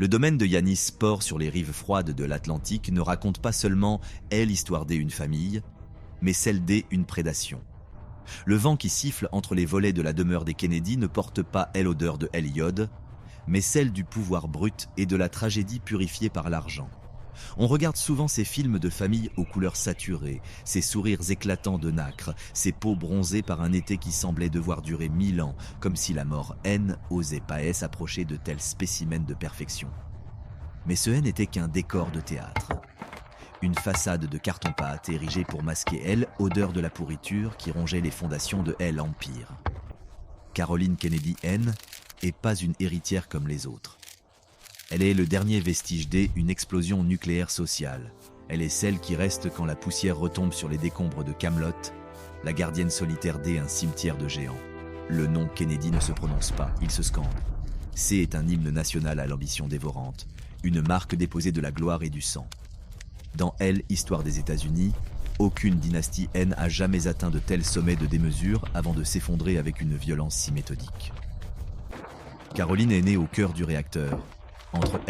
Le domaine de Yanis Sport sur les rives froides de l'Atlantique ne raconte pas seulement l'histoire d'E une famille, mais celle d'E une prédation. Le vent qui siffle entre les volets de la demeure des Kennedy ne porte pas l'odeur de Eliod, mais celle du pouvoir brut et de la tragédie purifiée par l'argent. On regarde souvent ces films de famille aux couleurs saturées, ces sourires éclatants de nacre, ces peaux bronzées par un été qui semblait devoir durer 1000 ans, comme si la mort N osait pas s'approcher de tels spécimens de perfection. Mais ce N n'était qu'un décor de théâtre. Une façade de carton-pâte érigée pour masquer l'odeur de la pourriture qui rongeait les fondations de l'Empire. Caroline Kennedy N n'est pas une héritière comme les autres. Elle est le dernier vestige d'une explosion nucléaire sociale. Elle est celle qui reste quand la poussière retombe sur les décombres de Camelot, la gardienne solitaire d'un cimetière de géants. Le nom Kennedy ne se prononce pas, il se scande. C est un hymne national à l'ambition dévorante, une marque déposée de la gloire et du sang. Dans Histoire des États-Unis, aucune dynastie N a jamais atteint de tels sommets de démesure avant de s'effondrer avec une violence si méthodique. Caroline est née au cœur du réacteur. Entre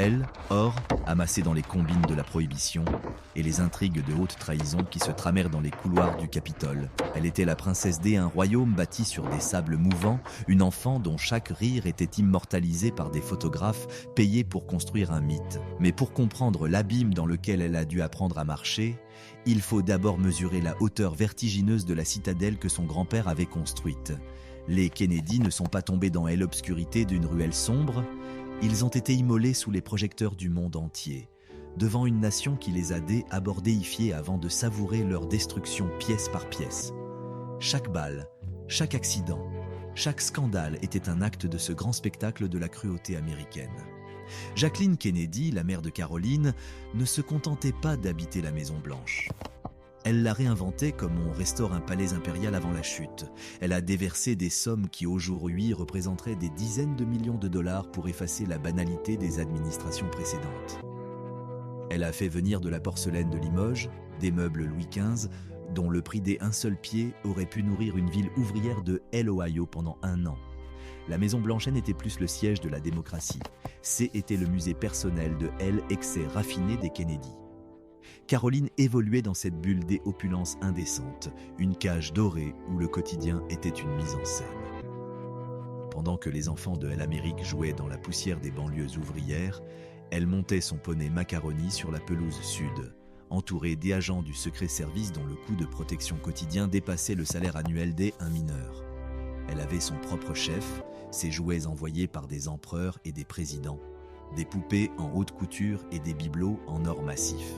or, amassé dans les combines de la Prohibition, et les intrigues de haute trahison qui se tramèrent dans les couloirs du Capitole. Elle était la princesse d'un royaume bâti sur des sables mouvants, une enfant dont chaque rire était immortalisé par des photographes payés pour construire un mythe. Mais pour comprendre l'abîme dans lequel elle a dû apprendre à marcher, il faut d'abord mesurer la hauteur vertigineuse de la citadelle que son grand-père avait construite. Les Kennedy ne sont pas tombés dans l'obscurité d'une ruelle sombre, ils ont été immolés sous les projecteurs du monde entier, devant une nation qui les a abordéifiés avant de savourer leur destruction pièce par pièce. Chaque balle, chaque accident, chaque scandale était un acte de ce grand spectacle de la cruauté américaine. Jacqueline Kennedy, la mère de Caroline, ne se contentait pas d'habiter la Maison Blanche. Elle l'a réinventé comme on restaure un palais impérial avant la chute. Elle a déversé des sommes qui aujourd'hui représenteraient des dizaines de millions de dollars pour effacer la banalité des administrations précédentes. Elle a fait venir de la porcelaine de Limoges, des meubles Louis XV, dont le prix d'un seul pied aurait pu nourrir une ville ouvrière de l'Ohio pendant 1 an. La Maison Blanche n'était plus le siège de la démocratie. C'était le musée personnel de l'excès raffiné des Kennedy. Caroline évoluait dans cette bulle des opulences indécentes, une cage dorée où le quotidien était une mise en scène. Pendant que les enfants de l'Amérique jouaient dans la poussière des banlieues ouvrières, elle montait son poney Macaroni sur la pelouse sud, entourée d'agents du secret service dont le coût de protection quotidien dépassait le salaire annuel d'un mineur. Elle avait son propre chef, ses jouets envoyés par des empereurs et des présidents, des poupées en haute couture et des bibelots en or massif.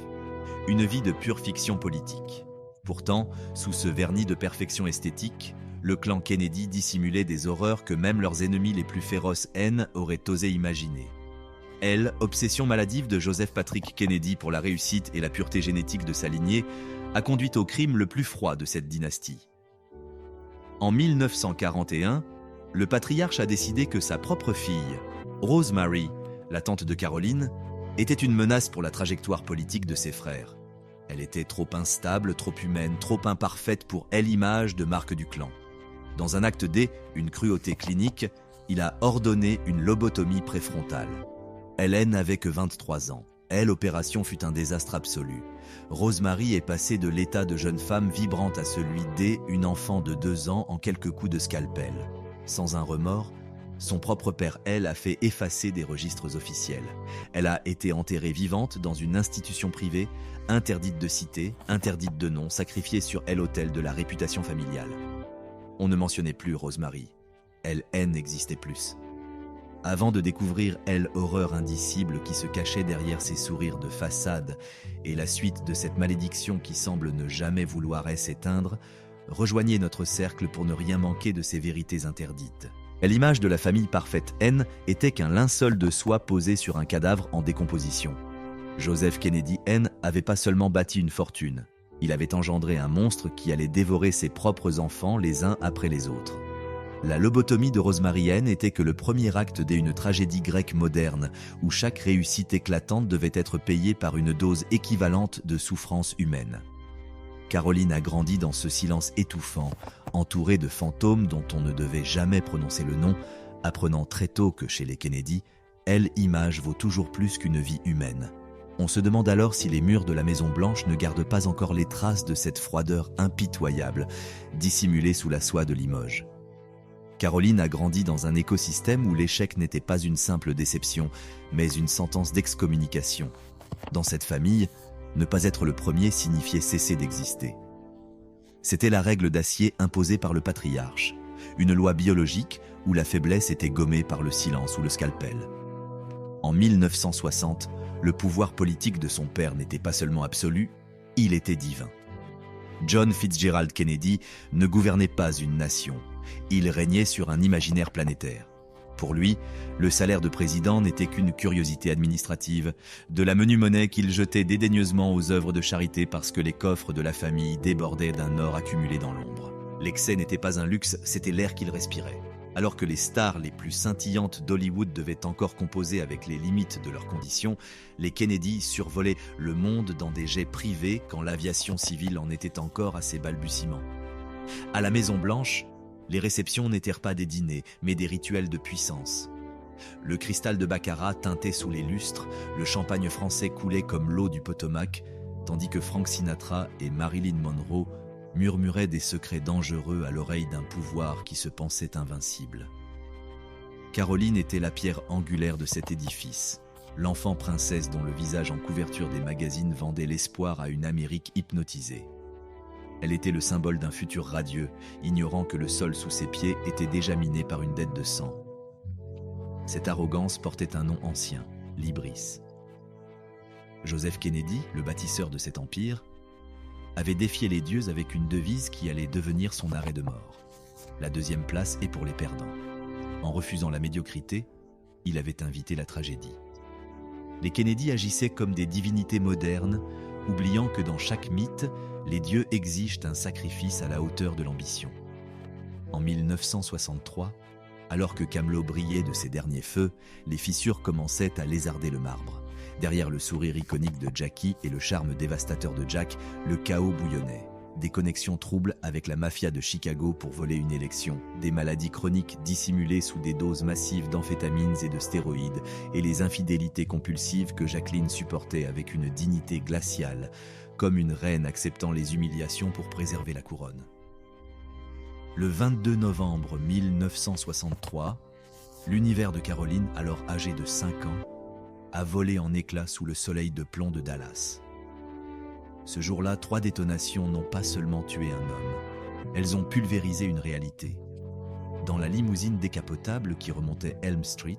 Une vie de pure fiction politique. Pourtant, sous ce vernis de perfection esthétique, le clan Kennedy dissimulait des horreurs que même leurs ennemis les plus féroces auraient osé imaginer. Obsession maladive de Joseph Patrick Kennedy pour la réussite et la pureté génétique de sa lignée, a conduit au crime le plus froid de cette dynastie. En 1941, le patriarche a décidé que sa propre fille, Rosemary, la tante de Caroline, était une menace pour la trajectoire politique de ses frères. Elle était trop instable, trop humaine, trop imparfaite pour l'image de marque du clan. Dans un acte une cruauté clinique, il a ordonné une lobotomie préfrontale. Hélène n'avait que 23 ans. L'opération fut un désastre absolu. Rosemary est passée de l'état de jeune femme vibrante à celui d'une enfant de 2 ans en quelques coups de scalpel. Sans un remords, son propre père, a fait effacer des registres officiels. Elle a été enterrée vivante dans une institution privée, interdite de cité, interdite de nom, sacrifiée sur l'autel de la réputation familiale. On ne mentionnait plus Rosemary. n'existait plus. Avant de découvrir l'horreur indicible qui se cachait derrière ses sourires de façade et la suite de cette malédiction qui semble ne jamais vouloir s'éteindre, rejoignez notre cercle pour ne rien manquer de ces vérités interdites. L'image de la famille parfaite N était qu'un linceul de soie posé sur un cadavre en décomposition. Joseph Kennedy N avait pas seulement bâti une fortune, il avait engendré un monstre qui allait dévorer ses propres enfants les uns après les autres. La lobotomie de Rosemary N était que le premier acte d'une tragédie grecque moderne, où chaque réussite éclatante devait être payée par une dose équivalente de souffrance humaine. Caroline a grandi dans ce silence étouffant, entourée de fantômes dont on ne devait jamais prononcer le nom, apprenant très tôt que chez les Kennedy, Elle, image, vaut toujours plus qu'une vie humaine. On se demande alors si les murs de la Maison Blanche ne gardent pas encore les traces de cette froideur impitoyable, dissimulée sous la soie de Limoges. Caroline a grandi dans un écosystème où l'échec n'était pas une simple déception, mais une sentence d'excommunication. Dans cette famille, ne pas être le premier signifiait cesser d'exister. C'était la règle d'acier imposée par le patriarche, une loi biologique où la faiblesse était gommée par le silence ou le scalpel. En 1960, le pouvoir politique de son père n'était pas seulement absolu, il était divin. John Fitzgerald Kennedy ne gouvernait pas une nation, il régnait sur un imaginaire planétaire. Pour lui, le salaire de président n'était qu'une curiosité administrative, de la menue monnaie qu'il jetait dédaigneusement aux œuvres de charité parce que les coffres de la famille débordaient d'un or accumulé dans l'ombre. L'excès n'était pas un luxe, c'était l'air qu'il respirait. Alors que les stars les plus scintillantes d'Hollywood devaient encore composer avec les limites de leurs conditions, les Kennedy survolaient le monde dans des jets privés quand l'aviation civile en était encore à ses balbutiements. À la Maison-Blanche, les réceptions n'étaient pas des dîners, mais des rituels de puissance. Le cristal de baccarat teintait sous les lustres, le champagne français coulait comme l'eau du Potomac, tandis que Frank Sinatra et Marilyn Monroe murmurait des secrets dangereux à l'oreille d'un pouvoir qui se pensait invincible. Caroline était la pierre angulaire de cet édifice, l'enfant princesse dont le visage en couverture des magazines vendait l'espoir à une Amérique hypnotisée. Elle était le symbole d'un futur radieux, ignorant que le sol sous ses pieds était déjà miné par une dette de sang. Cette arrogance portait un nom ancien, l'hybris. Joseph Kennedy, le bâtisseur de cet empire, avait défié les dieux avec une devise qui allait devenir son arrêt de mort. La deuxième place est pour les perdants. En refusant la médiocrité, il avait invité la tragédie. Les Kennedy agissaient comme des divinités modernes, oubliant que dans chaque mythe, les dieux exigent un sacrifice à la hauteur de l'ambition. En 1963, alors que Camelot brillait de ses derniers feux, les fissures commençaient à lézarder le marbre. Derrière le sourire iconique de Jackie et le charme dévastateur de Jack, le chaos bouillonnait. Des connexions troubles avec la mafia de Chicago pour voler une élection, des maladies chroniques dissimulées sous des doses massives d'amphétamines et de stéroïdes, et les infidélités compulsives que Jacqueline supportait avec une dignité glaciale, comme une reine acceptant les humiliations pour préserver la couronne. Le 22 novembre 1963, l'univers de Caroline, alors âgée de 5 ans, a volé en éclats sous le soleil de plomb de Dallas. Ce jour-là, 3 détonations n'ont pas seulement tué un homme, elles ont pulvérisé une réalité. Dans la limousine décapotable qui remontait Elm Street,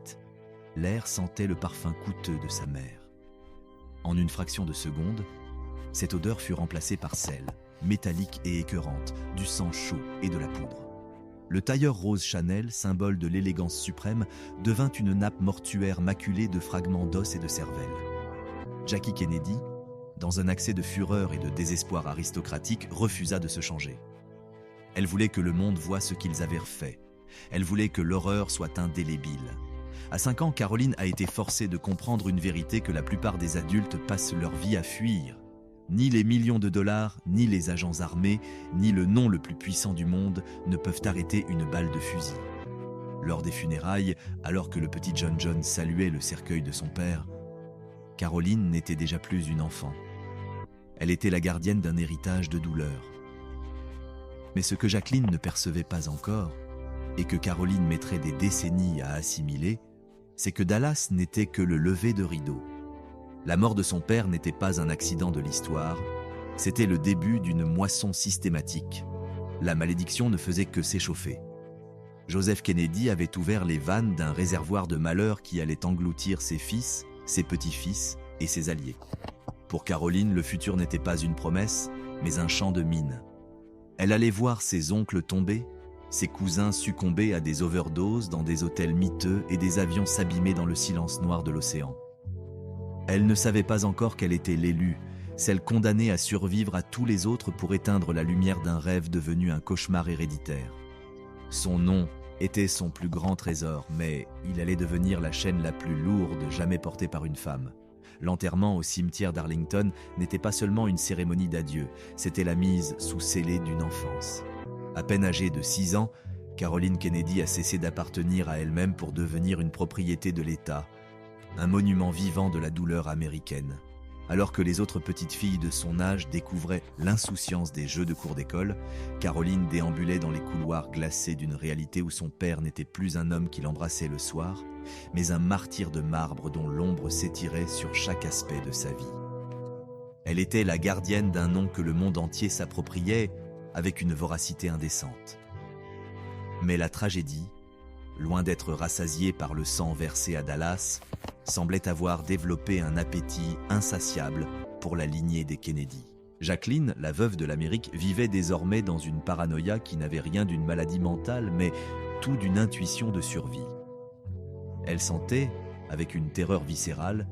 l'air sentait le parfum coûteux de sa mère. En une fraction de seconde, cette odeur fut remplacée par celle, métallique et écœurante, du sang chaud et de la poudre. Le tailleur rose Chanel, symbole de l'élégance suprême, devint une nappe mortuaire maculée de fragments d'os et de cervelle. Jackie Kennedy, dans un accès de fureur et de désespoir aristocratique, refusa de se changer. Elle voulait que le monde voie ce qu'ils avaient fait. Elle voulait que l'horreur soit indélébile. À 5 ans, Caroline a été forcée de comprendre une vérité que la plupart des adultes passent leur vie à fuir. Ni les millions de dollars, ni les agents armés, ni le nom le plus puissant du monde ne peuvent arrêter une balle de fusil. Lors des funérailles, alors que le petit John saluait le cercueil de son père, Caroline n'était déjà plus une enfant. Elle était la gardienne d'un héritage de douleur. Mais ce que Jacqueline ne percevait pas encore, et que Caroline mettrait des décennies à assimiler, c'est que Dallas n'était que le lever de rideau. La mort de son père n'était pas un accident de l'histoire, c'était le début d'une moisson systématique. La malédiction ne faisait que s'échauffer. Joseph Kennedy avait ouvert les vannes d'un réservoir de malheur qui allait engloutir ses fils, ses petits-fils et ses alliés. Pour Caroline, le futur n'était pas une promesse, mais un champ de mines. Elle allait voir ses oncles tomber, ses cousins succomber à des overdoses dans des hôtels miteux et des avions s'abîmer dans le silence noir de l'océan. Elle ne savait pas encore qu'elle était l'élue, celle condamnée à survivre à tous les autres pour éteindre la lumière d'un rêve devenu un cauchemar héréditaire. Son nom était son plus grand trésor, mais il allait devenir la chaîne la plus lourde jamais portée par une femme. L'enterrement au cimetière d'Arlington n'était pas seulement une cérémonie d'adieu, c'était la mise sous scellé d'une enfance. À peine âgée de 6 ans, Caroline Kennedy a cessé d'appartenir à elle-même pour devenir une propriété de l'État, un monument vivant de la douleur américaine. Alors que les autres petites filles de son âge découvraient l'insouciance des jeux de cour d'école, Caroline déambulait dans les couloirs glacés d'une réalité où son père n'était plus un homme qui l'embrassait le soir, mais un martyr de marbre dont l'ombre s'étirait sur chaque aspect de sa vie. Elle était la gardienne d'un nom que le monde entier s'appropriait avec une voracité indécente. Mais la tragédie, loin d'être rassasiée par le sang versé à Dallas, semblait avoir développé un appétit insatiable pour la lignée des Kennedy. Jacqueline, la veuve de l'Amérique, vivait désormais dans une paranoïa qui n'avait rien d'une maladie mentale, mais tout d'une intuition de survie. Elle sentait, avec une terreur viscérale,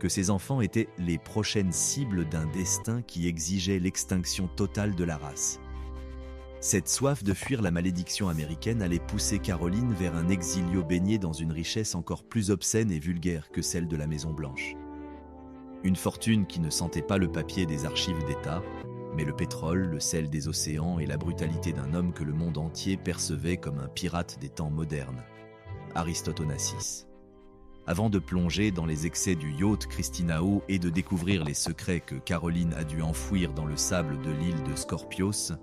que ses enfants étaient les prochaines cibles d'un destin qui exigeait l'extinction totale de la race. Cette soif de fuir la malédiction américaine allait pousser Caroline vers un exilio baigné dans une richesse encore plus obscène et vulgaire que celle de la Maison-Blanche. Une fortune qui ne sentait pas le papier des archives d'État, mais le pétrole, le sel des océans et la brutalité d'un homme que le monde entier percevait comme un pirate des temps modernes, Aristote Onassis. Avant de plonger dans les excès du yacht Christinao et de découvrir les secrets que Caroline a dû enfouir dans le sable de l'île de Scorpios,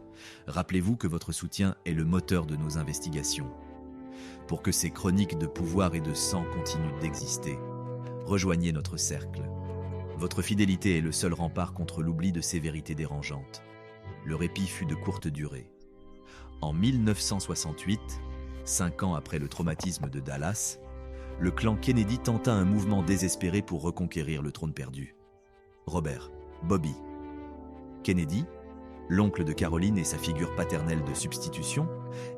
rappelez-vous que votre soutien est le moteur de nos investigations. Pour que ces chroniques de pouvoir et de sang continuent d'exister, rejoignez notre cercle. Votre fidélité est le seul rempart contre l'oubli de ces vérités dérangeantes. Le répit fut de courte durée. En 1968, 5 ans après le traumatisme de Dallas, le clan Kennedy tenta un mouvement désespéré pour reconquérir le trône perdu. Robert, Bobby Kennedy, l'oncle de Caroline et sa figure paternelle de substitution,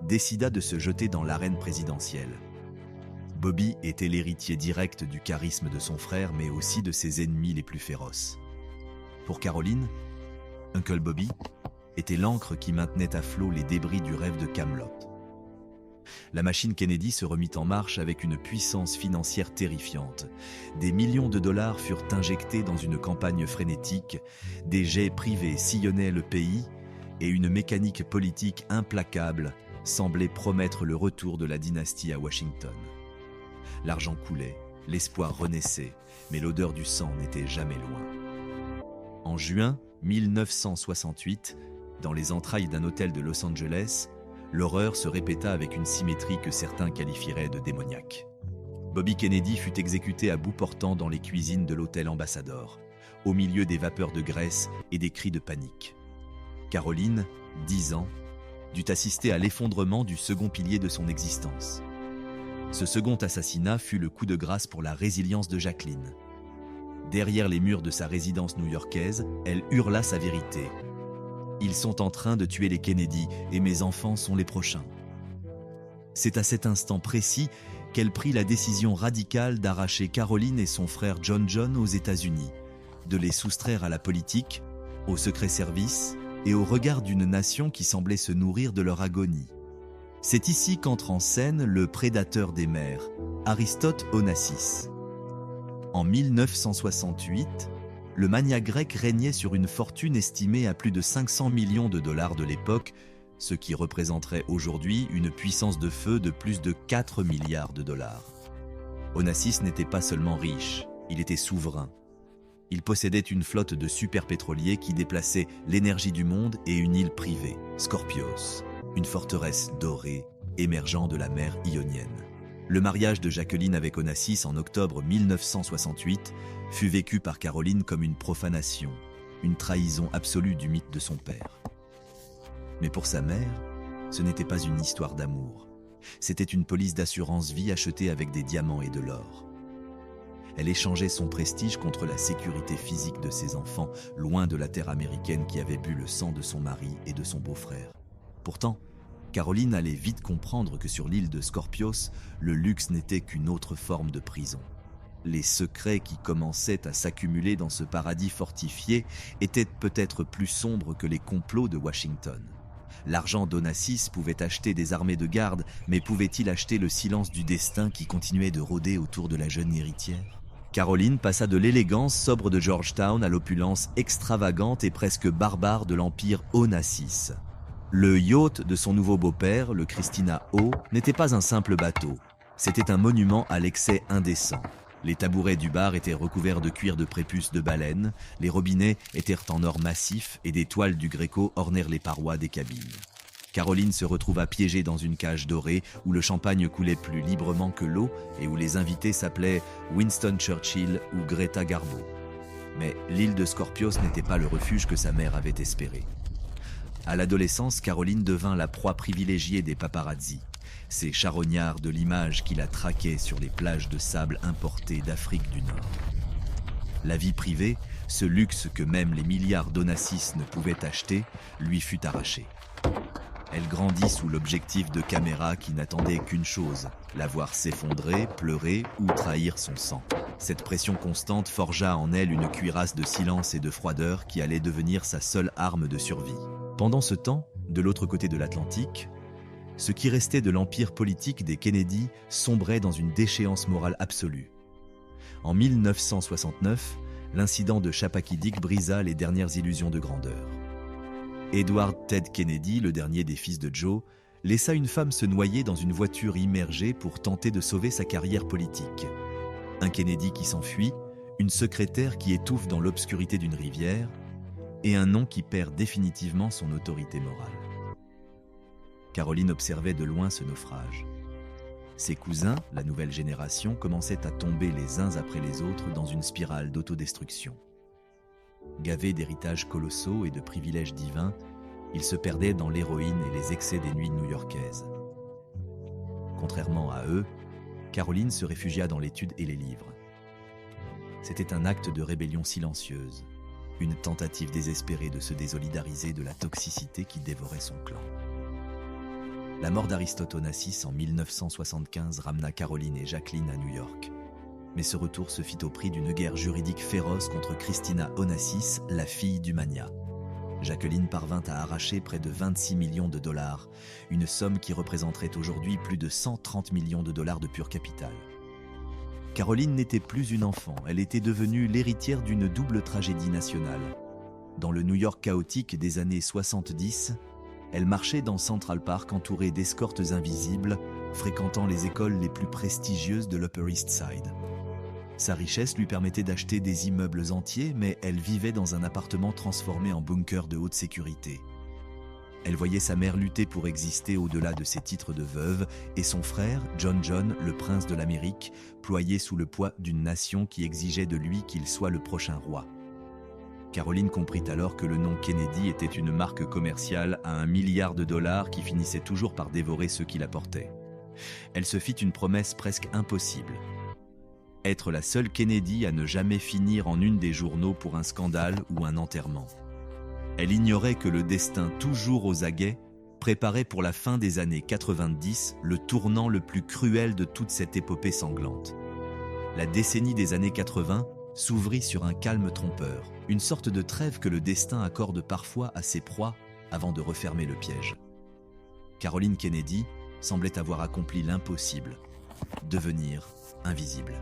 décida de se jeter dans l'arène présidentielle. Bobby était l'héritier direct du charisme de son frère, mais aussi de ses ennemis les plus féroces. Pour Caroline, Uncle Bobby était l'encre qui maintenait à flot les débris du rêve de Camelot. La machine Kennedy se remit en marche avec une puissance financière terrifiante. Des millions de dollars furent injectés dans une campagne frénétique, des jets privés sillonnaient le pays et une mécanique politique implacable semblait promettre le retour de la dynastie à Washington. L'argent coulait, l'espoir renaissait, mais l'odeur du sang n'était jamais loin. En juin 1968, dans les entrailles d'un hôtel de Los Angeles, l'horreur se répéta avec une symétrie que certains qualifieraient de démoniaque. Bobby Kennedy fut exécuté à bout portant dans les cuisines de l'hôtel Ambassador, au milieu des vapeurs de graisse et des cris de panique. Caroline, 10 ans, dut assister à l'effondrement du second pilier de son existence. Ce second assassinat fut le coup de grâce pour la résilience de Jacqueline. Derrière les murs de sa résidence new-yorkaise, elle hurla sa vérité. « Ils sont en train de tuer les Kennedy et mes enfants sont les prochains. » C'est à cet instant précis qu'elle prit la décision radicale d'arracher Caroline et son frère John aux États-Unis, de les soustraire à la politique, au secret service et au regard d'une nation qui semblait se nourrir de leur agonie. C'est ici qu'entre en scène le prédateur des mers, Aristote Onassis. En 1968, le mania grec régnait sur une fortune estimée à plus de 500 millions de dollars de l'époque, ce qui représenterait aujourd'hui une puissance de feu de plus de 4 milliards de dollars. Onassis n'était pas seulement riche, il était souverain. Il possédait une flotte de superpétroliers qui déplaçaient l'énergie du monde et une île privée, Scorpios, une forteresse dorée émergeant de la mer Ionienne. Le mariage de Jacqueline avec Onassis en octobre 1968 fut vécu par Caroline comme une profanation, une trahison absolue du mythe de son père. Mais pour sa mère, ce n'était pas une histoire d'amour. C'était une police d'assurance vie achetée avec des diamants et de l'or. Elle échangeait son prestige contre la sécurité physique de ses enfants, loin de la terre américaine qui avait bu le sang de son mari et de son beau-frère. Pourtant, Caroline allait vite comprendre que sur l'île de Scorpios, le luxe n'était qu'une autre forme de prison. Les secrets qui commençaient à s'accumuler dans ce paradis fortifié étaient peut-être plus sombres que les complots de Washington. L'argent d'Onassis pouvait acheter des armées de garde, mais pouvait-il acheter le silence du destin qui continuait de rôder autour de la jeune héritière ? Caroline passa de l'élégance sobre de Georgetown à l'opulence extravagante et presque barbare de l'empire Onassis. Le yacht de son nouveau beau-père, le Christina O, n'était pas un simple bateau. C'était un monument à l'excès indécent. Les tabourets du bar étaient recouverts de cuir de prépuce de baleine, les robinets étaient en or massif et des toiles du Gréco ornèrent les parois des cabines. Caroline se retrouva piégée dans une cage dorée où le champagne coulait plus librement que l'eau et où les invités s'appelaient Winston Churchill ou Greta Garbo. Mais l'île de Scorpios n'était pas le refuge que sa mère avait espéré. À l'adolescence, Caroline devint la proie privilégiée des paparazzi, ces charognards de l'image qui la traquaient sur les plages de sable importées d'Afrique du Nord. La vie privée, ce luxe que même les milliards d'Onassis ne pouvaient acheter, lui fut arraché. Elle grandit sous l'objectif de caméras qui n'attendaient qu'une chose, la voir s'effondrer, pleurer ou trahir son sang. Cette pression constante forgea en elle une cuirasse de silence et de froideur qui allait devenir sa seule arme de survie. Pendant ce temps, de l'autre côté de l'Atlantique, ce qui restait de l'empire politique des Kennedy sombrait dans une déchéance morale absolue. En 1969, l'incident de Chappaquiddick brisa les dernières illusions de grandeur. Edward Ted Kennedy, le dernier des fils de Joe, laissa une femme se noyer dans une voiture immergée pour tenter de sauver sa carrière politique. Un Kennedy qui s'enfuit, une secrétaire qui étouffe dans l'obscurité d'une rivière, et un nom qui perd définitivement son autorité morale. Caroline observait de loin ce naufrage. Ses cousins, la nouvelle génération, commençaient à tomber les uns après les autres dans une spirale d'autodestruction. Gavés d'héritages colossaux et de privilèges divins, ils se perdaient dans l'héroïne et les excès des nuits new-yorkaises. Contrairement à eux, Caroline se réfugia dans l'étude et les livres. C'était un acte de rébellion silencieuse, une tentative désespérée de se désolidariser de la toxicité qui dévorait son clan. La mort d'Aristote Onassis en 1975 ramena Caroline et Jacqueline à New York. Mais ce retour se fit au prix d'une guerre juridique féroce contre Christina Onassis, la fille du magnat. Jacqueline parvint à arracher près de 26 millions de dollars, une somme qui représenterait aujourd'hui plus de 130 millions de dollars de pur capital. Caroline n'était plus une enfant, elle était devenue l'héritière d'une double tragédie nationale. Dans le New York chaotique des années 70, elle marchait dans Central Park entourée d'escortes invisibles, fréquentant les écoles les plus prestigieuses de l'Upper East Side. Sa richesse lui permettait d'acheter des immeubles entiers, mais elle vivait dans un appartement transformé en bunker de haute sécurité. Elle voyait sa mère lutter pour exister au-delà de ses titres de veuve et son frère, John, le prince de l'Amérique, ployé sous le poids d'une nation qui exigeait de lui qu'il soit le prochain roi. Caroline comprit alors que le nom Kennedy était une marque commerciale à 1 milliard de dollars qui finissait toujours par dévorer ceux qui la portaient. Elle se fit une promesse presque impossible. Être la seule Kennedy à ne jamais finir en une des journaux pour un scandale ou un enterrement. Elle ignorait que le destin toujours aux aguets préparait pour la fin des années 90 le tournant le plus cruel de toute cette épopée sanglante. La décennie des années 80 s'ouvrit sur un calme trompeur, une sorte de trêve que le destin accorde parfois à ses proies avant de refermer le piège. Caroline Kennedy semblait avoir accompli l'impossible, devenir invisible.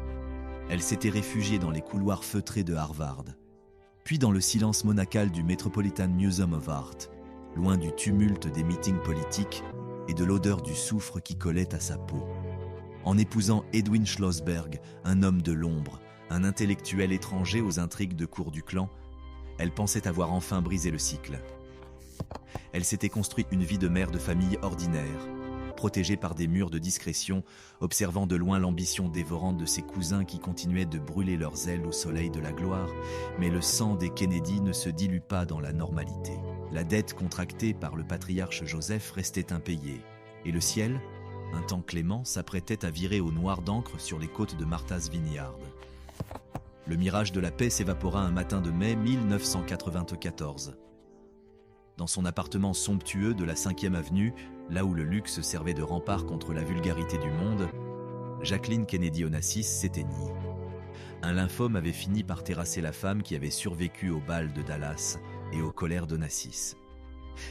Elle s'était réfugiée dans les couloirs feutrés de Harvard, puis dans le silence monacal du Metropolitan Museum of Art, loin du tumulte des meetings politiques et de l'odeur du soufre qui collait à sa peau. En épousant Edwin Schlossberg, un homme de l'ombre, un intellectuel étranger aux intrigues de cour du clan, elle pensait avoir enfin brisé le cycle. Elle s'était construit une vie de mère de famille ordinaire, protégée par des murs de discrétion, observant de loin l'ambition dévorante de ses cousins qui continuaient de brûler leurs ailes au soleil de la gloire, mais le sang des Kennedy ne se dilut pas dans la normalité. La dette contractée par le patriarche Joseph restait impayée, et le ciel, un temps clément, s'apprêtait à virer au noir d'encre sur les côtes de Martha's Vineyard. Le mirage de la paix s'évapora un matin de mai 1994. Dans son appartement somptueux de la 5e avenue, là où le luxe servait de rempart contre la vulgarité du monde, Jacqueline Kennedy Onassis s'éteignit. Un lymphome avait fini par terrasser la femme qui avait survécu au bal de Dallas et aux colères d'Onassis.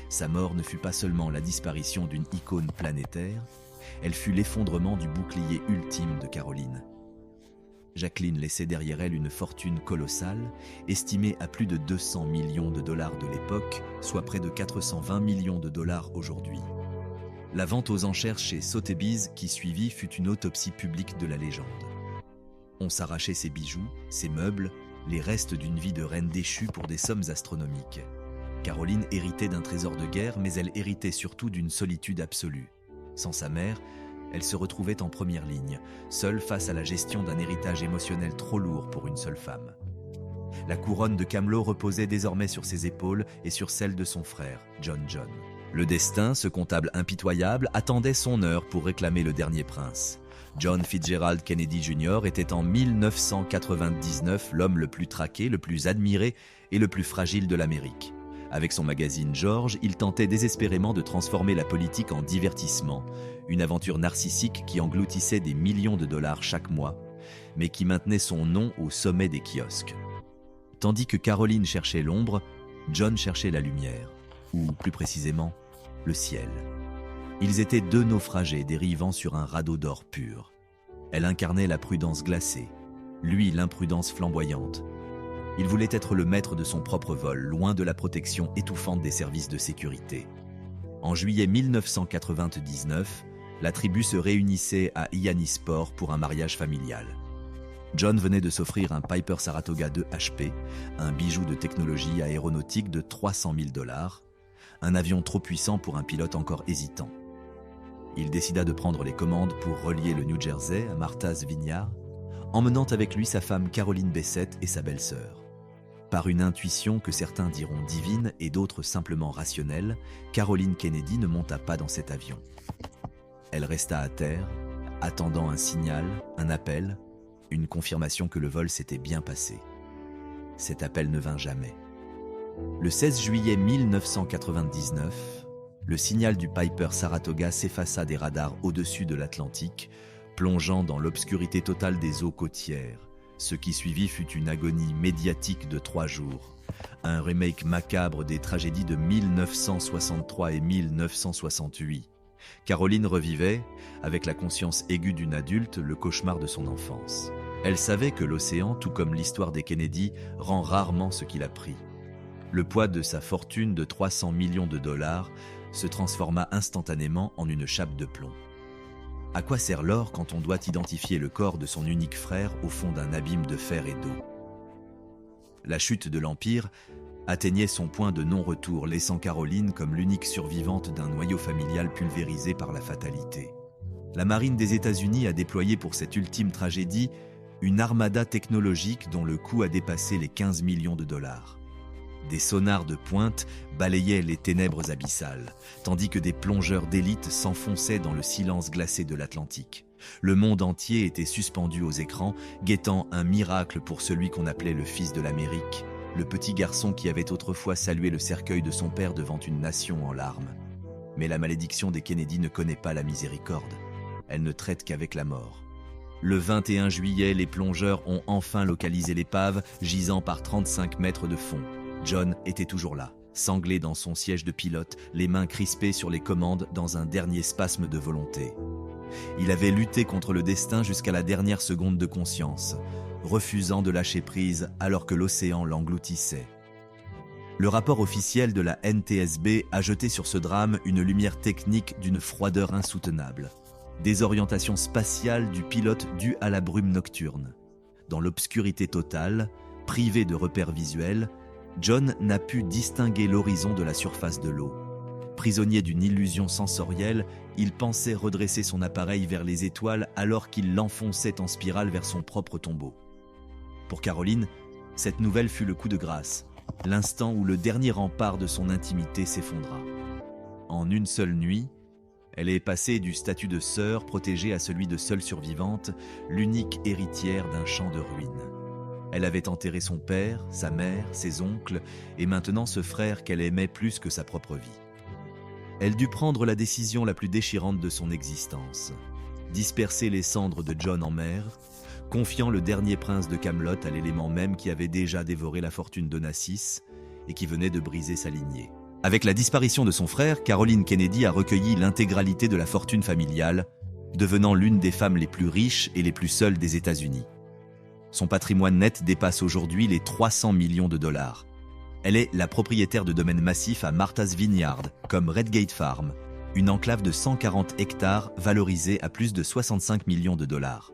Sa mort ne fut pas seulement la disparition d'une icône planétaire, elle fut l'effondrement du bouclier ultime de Caroline. Jacqueline laissait derrière elle une fortune colossale, estimée à plus de 200 millions de dollars de l'époque, soit près de 420 millions de dollars aujourd'hui. La vente aux enchères chez Sotheby's qui suivit fut une autopsie publique de la légende. On s'arrachait ses bijoux, ses meubles, les restes d'une vie de reine déchue pour des sommes astronomiques. Caroline héritait d'un trésor de guerre, mais elle héritait surtout d'une solitude absolue. Sans sa mère, elle se retrouvait en première ligne, seule face à la gestion d'un héritage émotionnel trop lourd pour une seule femme. La couronne de Camelot reposait désormais sur ses épaules et sur celle de son frère, John. Le destin, ce comptable impitoyable, attendait son heure pour réclamer le dernier prince. John Fitzgerald Kennedy Jr. était en 1999 l'homme le plus traqué, le plus admiré et le plus fragile de l'Amérique. Avec son magazine George, il tentait désespérément de transformer la politique en divertissement, une aventure narcissique qui engloutissait des millions de dollars chaque mois, mais qui maintenait son nom au sommet des kiosques. Tandis que Caroline cherchait l'ombre, John cherchait la lumière, ou plus précisément, le ciel. Ils étaient deux naufragés dérivant sur un radeau d'or pur. Elle incarnait la prudence glacée, lui l'imprudence flamboyante. Il voulait être le maître de son propre vol, loin de la protection étouffante des services de sécurité. En juillet 1999, la tribu se réunissait à Hyannisport pour un mariage familial. John venait de s'offrir un Piper Saratoga 2 HP, un bijou de technologie aéronautique de 300 000 $, un avion trop puissant pour un pilote encore hésitant. Il décida de prendre les commandes pour relier le New Jersey à Martha's Vineyard, emmenant avec lui sa femme Caroline Bessette et sa belle-sœur. Par une intuition que certains diront divine et d'autres simplement rationnelle, Caroline Kennedy ne monta pas dans cet avion. Elle resta à terre, attendant un signal, un appel, une confirmation que le vol s'était bien passé. Cet appel ne vint jamais. Le 16 juillet 1999, le signal du Piper Saratoga s'effaça des radars au-dessus de l'Atlantique, plongeant dans l'obscurité totale des eaux côtières. Ce qui suivit fut une agonie médiatique de 3 jours. Un remake macabre des tragédies de 1963 et 1968. Caroline revivait, avec la conscience aiguë d'une adulte, le cauchemar de son enfance. Elle savait que l'océan, tout comme l'histoire des Kennedy, rend rarement ce qu'il a pris. Le poids de sa fortune de 300 millions de dollars se transforma instantanément en une chape de plomb. À quoi sert l'or quand on doit identifier le corps de son unique frère au fond d'un abîme de fer et d'eau? La chute de l'Empire atteignait son point de non-retour, laissant Caroline comme l'unique survivante d'un noyau familial pulvérisé par la fatalité. La marine des États-Unis a déployé pour cette ultime tragédie une armada technologique dont le coût a dépassé les 15 millions de dollars. Des sonars de pointe balayaient les ténèbres abyssales, tandis que des plongeurs d'élite s'enfonçaient dans le silence glacé de l'Atlantique. Le monde entier était suspendu aux écrans, guettant un miracle pour celui qu'on appelait le fils de l'Amérique, le petit garçon qui avait autrefois salué le cercueil de son père devant une nation en larmes. Mais la malédiction des Kennedy ne connaît pas la miséricorde. Elle ne traite qu'avec la mort. Le 21 juillet, les plongeurs ont enfin localisé l'épave, gisant par 35 mètres de fond. John était toujours là, sanglé dans son siège de pilote, les mains crispées sur les commandes dans un dernier spasme de volonté. Il avait lutté contre le destin jusqu'à la dernière seconde de conscience, refusant de lâcher prise alors que l'océan l'engloutissait. Le rapport officiel de la NTSB a jeté sur ce drame une lumière technique d'une froideur insoutenable. Désorientation spatiale du pilote due à la brume nocturne. Dans l'obscurité totale, privé de repères visuels, John n'a pu distinguer l'horizon de la surface de l'eau. Prisonnier d'une illusion sensorielle, il pensait redresser son appareil vers les étoiles alors qu'il l'enfonçait en spirale vers son propre tombeau. Pour Caroline, cette nouvelle fut le coup de grâce, l'instant où le dernier rempart de son intimité s'effondra. En une seule nuit, elle est passée du statut de sœur protégée à celui de seule survivante, l'unique héritière d'un champ de ruines. Elle avait enterré son père, sa mère, ses oncles, et maintenant ce frère qu'elle aimait plus que sa propre vie. Elle dut prendre la décision la plus déchirante de son existence. Disperser les cendres de John en mer, confiant le dernier prince de Camelot à l'élément même qui avait déjà dévoré la fortune d'Onassis et qui venait de briser sa lignée. Avec la disparition de son frère, Caroline Kennedy a recueilli l'intégralité de la fortune familiale, devenant l'une des femmes les plus riches et les plus seules des États-Unis. Son patrimoine net dépasse aujourd'hui les 300 millions de dollars. Elle est la propriétaire de domaines massifs à Martha's Vineyard, comme Redgate Farm, une enclave de 140 hectares valorisée à plus de 65 millions de dollars.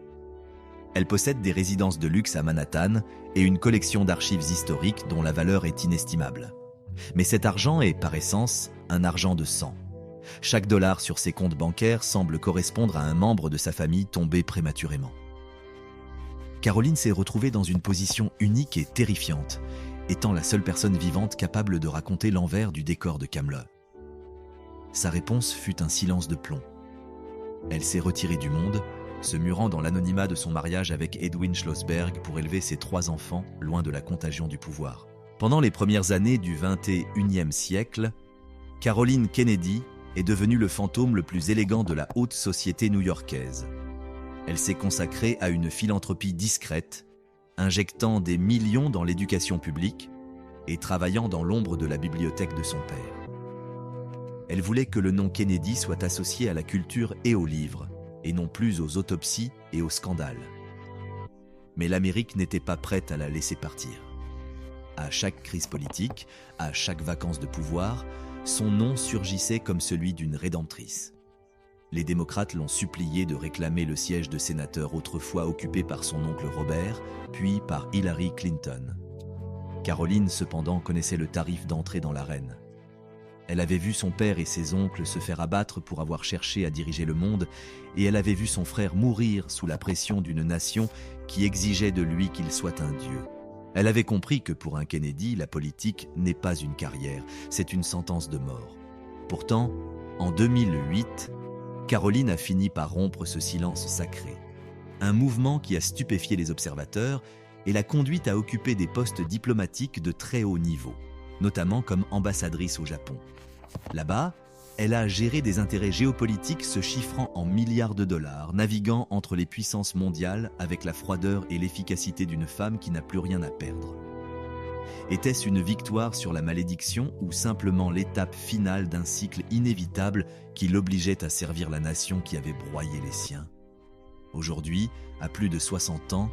Elle possède des résidences de luxe à Manhattan et une collection d'archives historiques dont la valeur est inestimable. Mais cet argent est, par essence, un argent de sang. Chaque dollar sur ses comptes bancaires semble correspondre à un membre de sa famille tombé prématurément. Caroline s'est retrouvée dans une position unique et terrifiante, étant la seule personne vivante capable de raconter l'envers du décor de Kaamelott. Sa réponse fut un silence de plomb. Elle s'est retirée du monde, se murant dans l'anonymat de son mariage avec Edwin Schlossberg pour élever ses 3 enfants, loin de la contagion du pouvoir. Pendant les premières années du XXIe siècle, Caroline Kennedy est devenue le fantôme le plus élégant de la haute société new-yorkaise. Elle s'est consacrée à une philanthropie discrète, injectant des millions dans l'éducation publique et travaillant dans l'ombre de la bibliothèque de son père. Elle voulait que le nom Kennedy soit associé à la culture et aux livres, et non plus aux autopsies et aux scandales. Mais l'Amérique n'était pas prête à la laisser partir. À chaque crise politique, à chaque vacance de pouvoir, son nom surgissait comme celui d'une rédemptrice. Les démocrates l'ont supplié de réclamer le siège de sénateur autrefois occupé par son oncle Robert, puis par Hillary Clinton. Caroline, cependant, connaissait le tarif d'entrée dans l'arène. Elle avait vu son père et ses oncles se faire abattre pour avoir cherché à diriger le monde, et elle avait vu son frère mourir sous la pression d'une nation qui exigeait de lui qu'il soit un dieu. Elle avait compris que pour un Kennedy, la politique n'est pas une carrière, c'est une sentence de mort. Pourtant, en 2008, Caroline a fini par rompre ce silence sacré. Un mouvement qui a stupéfié les observateurs et l'a conduite à occuper des postes diplomatiques de très haut niveau, notamment comme ambassadrice au Japon. Là-bas, elle a géré des intérêts géopolitiques se chiffrant en milliards de dollars, naviguant entre les puissances mondiales avec la froideur et l'efficacité d'une femme qui n'a plus rien à perdre. Était-ce une victoire sur la malédiction ou simplement l'étape finale d'un cycle inévitable qui l'obligeait à servir la nation qui avait broyé les siens? Aujourd'hui, à plus de 60 ans,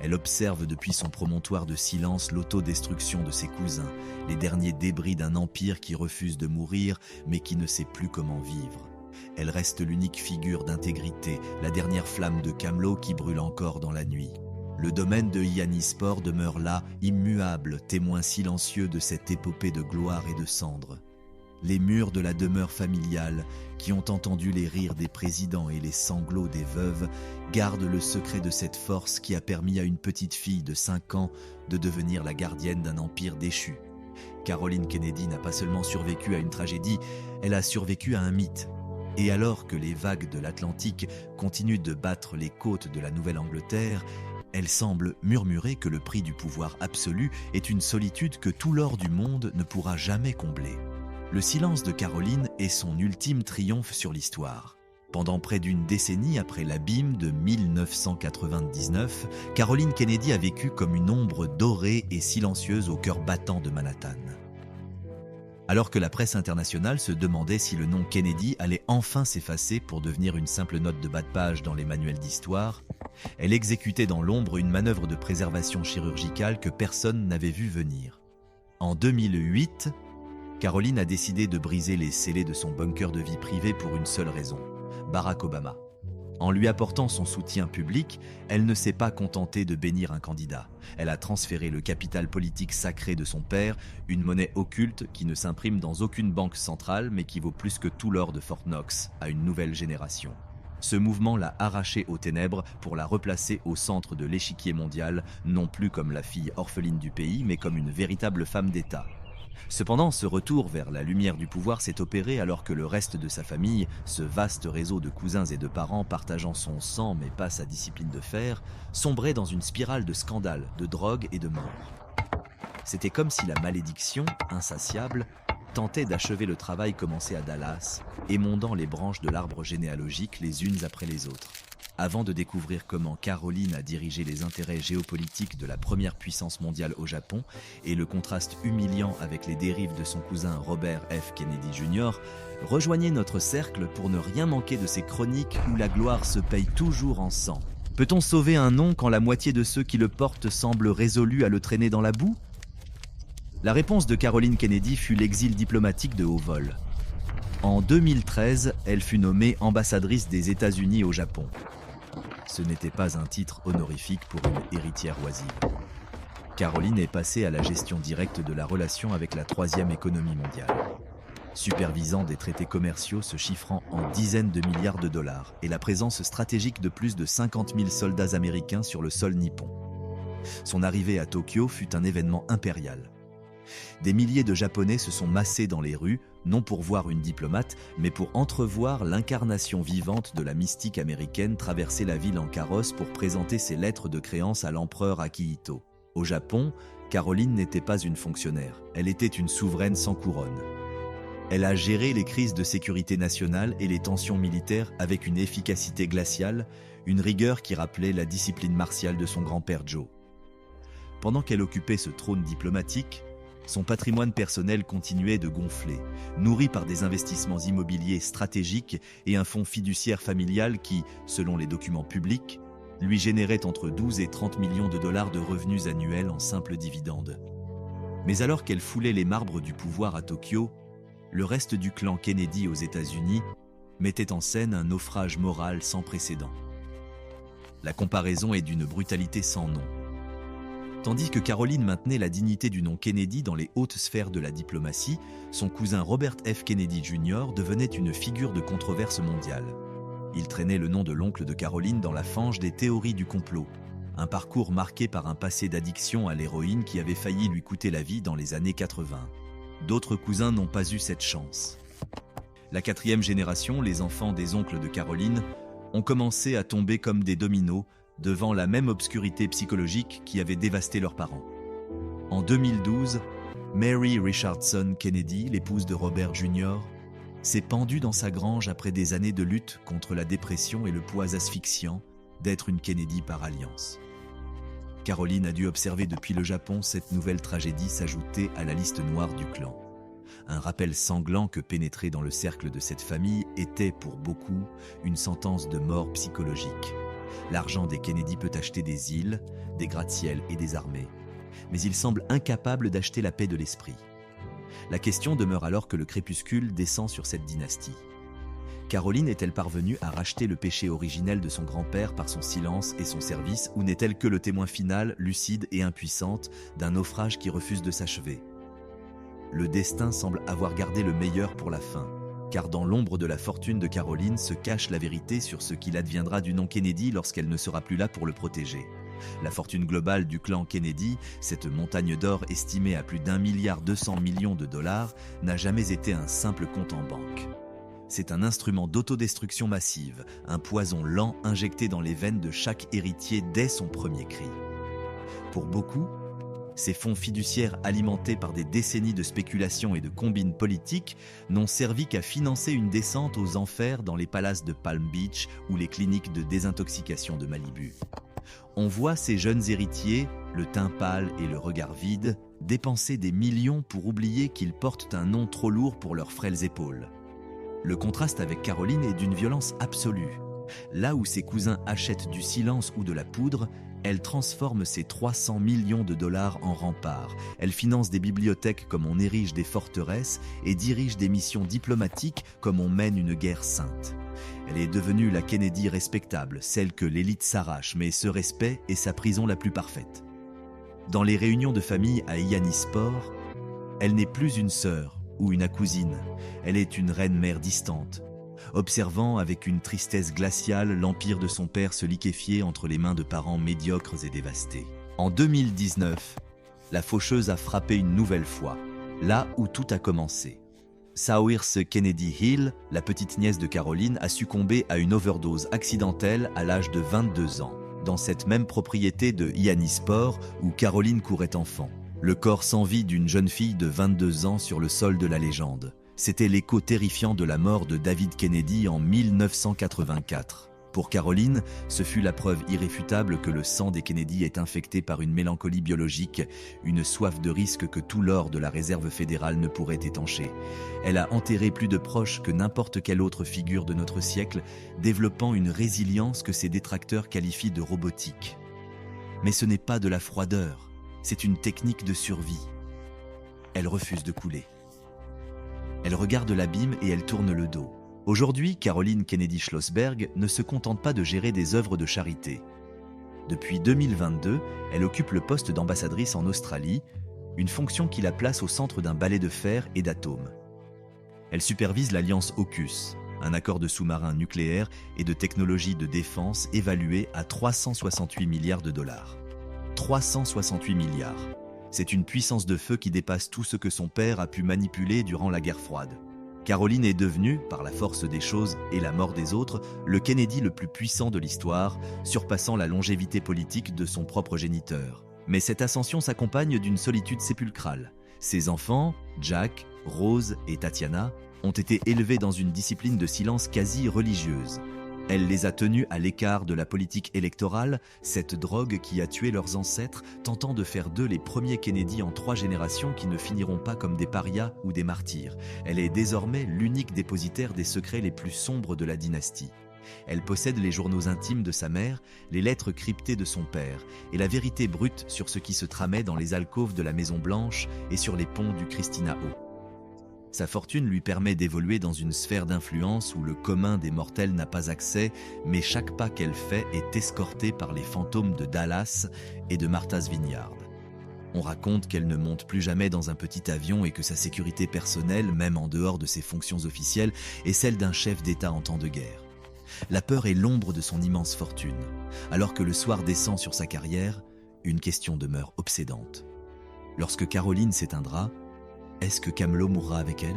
elle observe depuis son promontoire de silence l'autodestruction de ses cousins, les derniers débris d'un empire qui refuse de mourir mais qui ne sait plus comment vivre. Elle reste l'unique figure d'intégrité, la dernière flamme de Kaamelott qui brûle encore dans la nuit. Le domaine de Hyannisport demeure là, immuable, témoin silencieux de cette épopée de gloire et de cendres. Les murs de la demeure familiale, qui ont entendu les rires des présidents et les sanglots des veuves, gardent le secret de cette force qui a permis à une petite fille de 5 ans de devenir la gardienne d'un empire déchu. Caroline Kennedy n'a pas seulement survécu à une tragédie, elle a survécu à un mythe. Et alors que les vagues de l'Atlantique continuent de battre les côtes de la Nouvelle-Angleterre, elle semble murmurer que le prix du pouvoir absolu est une solitude que tout l'or du monde ne pourra jamais combler. Le silence de Caroline est son ultime triomphe sur l'histoire. Pendant près d'une décennie après l'abîme de 1999, Caroline Kennedy a vécu comme une ombre dorée et silencieuse au cœur battant de Manhattan. Alors que la presse internationale se demandait si le nom Kennedy allait enfin s'effacer pour devenir une simple note de bas de page dans les manuels d'histoire, elle exécutait dans l'ombre une manœuvre de préservation chirurgicale que personne n'avait vu venir. En 2008, Caroline a décidé de briser les scellés de son bunker de vie privée pour une seule raison, Barack Obama. En lui apportant son soutien public, elle ne s'est pas contentée de bénir un candidat. Elle a transféré le capital politique sacré de son père, une monnaie occulte qui ne s'imprime dans aucune banque centrale mais qui vaut plus que tout l'or de Fort Knox, à une nouvelle génération. Ce mouvement l'a arrachée aux ténèbres pour la replacer au centre de l'échiquier mondial, non plus comme la fille orpheline du pays, mais comme une véritable femme d'État. Cependant, ce retour vers la lumière du pouvoir s'est opéré alors que le reste de sa famille, ce vaste réseau de cousins et de parents partageant son sang mais pas sa discipline de fer, sombrait dans une spirale de scandales, de drogue et de mort. C'était comme si la malédiction, insatiable, tentait d'achever le travail commencé à Dallas, émondant les branches de l'arbre généalogique les unes après les autres. Avant de découvrir comment Caroline a dirigé les intérêts géopolitiques de la première puissance mondiale au Japon et le contraste humiliant avec les dérives de son cousin Robert F. Kennedy Jr., rejoignez notre cercle pour ne rien manquer de ces chroniques où la gloire se paye toujours en sang. Peut-on sauver un nom quand la moitié de ceux qui le portent semblent résolus à le traîner dans la boue? La réponse de Caroline Kennedy fut l'exil diplomatique de haut vol. En 2013, elle fut nommée ambassadrice des États-Unis au Japon. ce n'était pas un titre honorifique pour une héritière oisive. Caroline est passée à la gestion directe de la relation avec la troisième économie mondiale, supervisant des traités commerciaux se chiffrant en dizaines de milliards de dollars et la présence stratégique de plus de 50 000 soldats américains sur le sol nippon. Son arrivée à Tokyo fut un événement impérial. Des milliers de Japonais se sont massés dans les rues, non pour voir une diplomate, mais pour entrevoir l'incarnation vivante de la mystique américaine traverser la ville en carrosse pour présenter ses lettres de créance à l'empereur Akihito. Au Japon, Caroline n'était pas une fonctionnaire, elle était une souveraine sans couronne. Elle a géré les crises de sécurité nationale et les tensions militaires avec une efficacité glaciale, une rigueur qui rappelait la discipline martiale de son grand-père Joe. Pendant qu'elle occupait ce trône diplomatique, son patrimoine personnel continuait de gonfler, nourri par des investissements immobiliers stratégiques et un fonds fiduciaire familial qui, selon les documents publics, lui générait entre 12 et 30 millions de dollars de revenus annuels en simples dividendes. Mais alors qu'elle foulait les marbres du pouvoir à Tokyo, le reste du clan Kennedy aux États-Unis mettait en scène un naufrage moral sans précédent. La comparaison est d'une brutalité sans nom. Tandis que Caroline maintenait la dignité du nom Kennedy dans les hautes sphères de la diplomatie, son cousin Robert F. Kennedy Jr. devenait une figure de controverse mondiale. Il traînait le nom de l'oncle de Caroline dans la fange des théories du complot, un parcours marqué par un passé d'addiction à l'héroïne qui avait failli lui coûter la vie dans les années 80. D'autres cousins n'ont pas eu cette chance. La quatrième génération, les enfants des oncles de Caroline, ont commencé à tomber comme des dominos devant la même obscurité psychologique qui avait dévasté leurs parents. En 2012, Mary Richardson Kennedy, l'épouse de Robert Jr., s'est pendue dans sa grange après des années de lutte contre la dépression et le poids asphyxiant d'être une Kennedy par alliance. Caroline a dû observer depuis le Japon cette nouvelle tragédie s'ajouter à la liste noire du clan. Un rappel sanglant que pénétrer dans le cercle de cette famille était, pour beaucoup, une sentence de mort psychologique. L'argent des Kennedy peut acheter des îles, des gratte-ciels et des armées, mais il semble incapable d'acheter la paix de l'esprit. La question demeure alors que le crépuscule descend sur cette dynastie. Caroline est-elle parvenue à racheter le péché originel de son grand-père par son silence et son service, ou n'est-elle que le témoin final, lucide et impuissante, d'un naufrage qui refuse de s'achever ? Le destin semble avoir gardé le meilleur pour la fin, car dans l'ombre de la fortune de Caroline se cache la vérité sur ce qu'il adviendra du nom Kennedy lorsqu'elle ne sera plus là pour le protéger. La fortune globale du clan Kennedy, cette montagne d'or estimée à plus d'1,2 milliard de dollars, n'a jamais été un simple compte en banque. C'est un instrument d'autodestruction massive, un poison lent injecté dans les veines de chaque héritier dès son premier cri. Pour beaucoup, ces fonds fiduciaires alimentés par des décennies de spéculation et de combines politiques n'ont servi qu'à financer une descente aux enfers dans les palaces de Palm Beach ou les cliniques de désintoxication de Malibu. On voit ces jeunes héritiers, le teint pâle et le regard vide, dépenser des millions pour oublier qu'ils portent un nom trop lourd pour leurs frêles épaules. Le contraste avec Caroline est d'une violence absolue. Là où ses cousins achètent du silence ou de la poudre, elle transforme ses 300 millions de dollars en remparts. Elle finance des bibliothèques comme on érige des forteresses et dirige des missions diplomatiques comme on mène une guerre sainte. Elle est devenue la Kennedy respectable, celle que l'élite s'arrache, mais ce respect est sa prison la plus parfaite. Dans les réunions de famille à Hyannisport, elle n'est plus une sœur ou une cousine, elle est une reine-mère distante, observant avec une tristesse glaciale l'empire de son père se liquéfier entre les mains de parents médiocres et dévastés. En 2019, la faucheuse a frappé une nouvelle fois, là où tout a commencé. Saoirse Kennedy Hill, la petite nièce de Caroline, a succombé à une overdose accidentelle à l'âge de 22 ans, dans cette même propriété de Hyannisport où Caroline courait enfant. Le corps sans vie d'une jeune fille de 22 ans sur le sol de la légende. C'était l'écho terrifiant de la mort de David Kennedy en 1984. Pour Caroline, ce fut la preuve irréfutable que le sang des Kennedy est infecté par une mélancolie biologique, une soif de risque que tout l'or de la réserve fédérale ne pourrait étancher. Elle a enterré plus de proches que n'importe quelle autre figure de notre siècle, développant une résilience que ses détracteurs qualifient de robotique. Mais ce n'est pas de la froideur, c'est une technique de survie. Elle refuse de couler. Elle regarde l'abîme et elle tourne le dos. Aujourd'hui, Caroline Kennedy Schlossberg ne se contente pas de gérer des œuvres de charité. Depuis 2022, elle occupe le poste d'ambassadrice en Australie, une fonction qui la place au centre d'un balai de fer et d'atomes. Elle supervise l'alliance AUKUS, un accord de sous-marins nucléaires et de technologies de défense évalué à 368 milliards de dollars. 368 milliards. C'est une puissance de feu qui dépasse tout ce que son père a pu manipuler durant la guerre froide. Caroline est devenue, par la force des choses et la mort des autres, le Kennedy le plus puissant de l'histoire, surpassant la longévité politique de son propre géniteur. Mais cette ascension s'accompagne d'une solitude sépulcrale. Ses enfants, Jack, Rose et Tatiana, ont été élevés dans une discipline de silence quasi religieuse. Elle les a tenus à l'écart de la politique électorale, cette drogue qui a tué leurs ancêtres, tentant de faire d'eux les premiers Kennedy en 3 générations qui ne finiront pas comme des parias ou des martyrs. Elle est désormais l'unique dépositaire des secrets les plus sombres de la dynastie. Elle possède les journaux intimes de sa mère, les lettres cryptées de son père, et la vérité brute sur ce qui se tramait dans les alcôves de la Maison Blanche et sur les ponts du Christina Hall. Sa fortune lui permet d'évoluer dans une sphère d'influence où le commun des mortels n'a pas accès, mais chaque pas qu'elle fait est escorté par les fantômes de Dallas et de Martha's Vineyard. On raconte qu'elle ne monte plus jamais dans un petit avion et que sa sécurité personnelle, même en dehors de ses fonctions officielles, est celle d'un chef d'État en temps de guerre. La peur est l'ombre de son immense fortune. Alors que le soir descend sur sa carrière, une question demeure obsédante. Lorsque Caroline s'éteindra, est-ce que Camelot mourra avec elle?